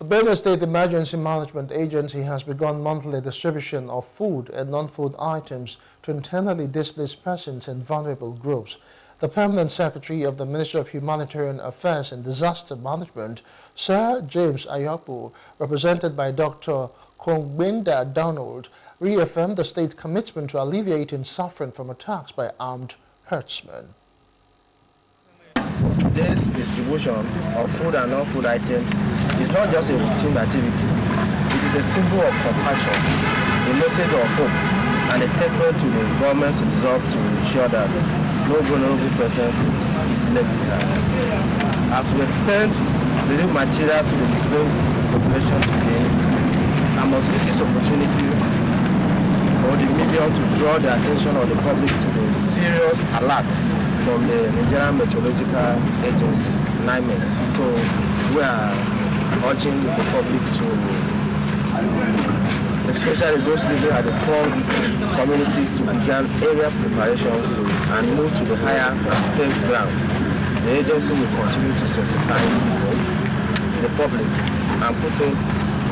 The Benue State Emergency Management Agency has begun monthly distribution of food and non-food items to internally displaced persons and vulnerable groups. The Permanent Secretary of the Ministry of Humanitarian Affairs and Disaster Management, Sir James Ayapu, represented by Dr. Kongbenda Donald, reaffirmed the state's commitment to alleviating suffering from attacks by armed herdsmen. This distribution of food and non-food items is not just a routine activity. It is a symbol of compassion, a message of hope, and a testament to the government's resolve to ensure that no vulnerable persons is left behind. As we extend relief materials to the displaced population today, I must use this opportunity for the media to draw the attention of the public to the serious alert from the Nigerian Meteorological Agency, NIMET. So we are urging the public to, especially those living at the poor communities, to begin area preparations and move to the higher and safe ground. The agency will continue to sensitize people, the public, and put in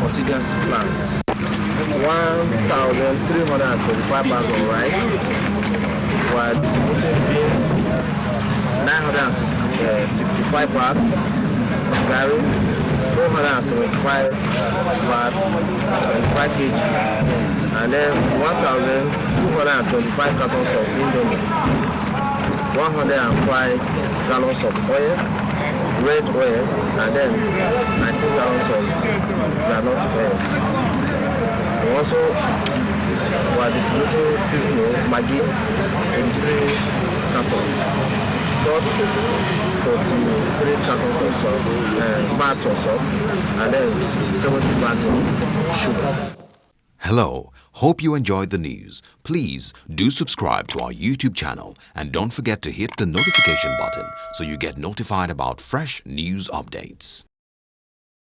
contingency plans. 1,325 bags of rice, while distributing beans, 965 bags, gari, 475 bags, 25 kg, and then 1,225 cartons of indomie, 105 gallons of oil, red oil, and then 19 gallons of groundnut oil. Also, while distributing seasonal Maggi, 83 cartons, salt, 43 cartons of salt, bags of salt, and then 70 bags of sugar. Hello, hope you enjoyed the news. Please do subscribe to our YouTube channel and don't forget to hit the notification button so you get notified about fresh news updates.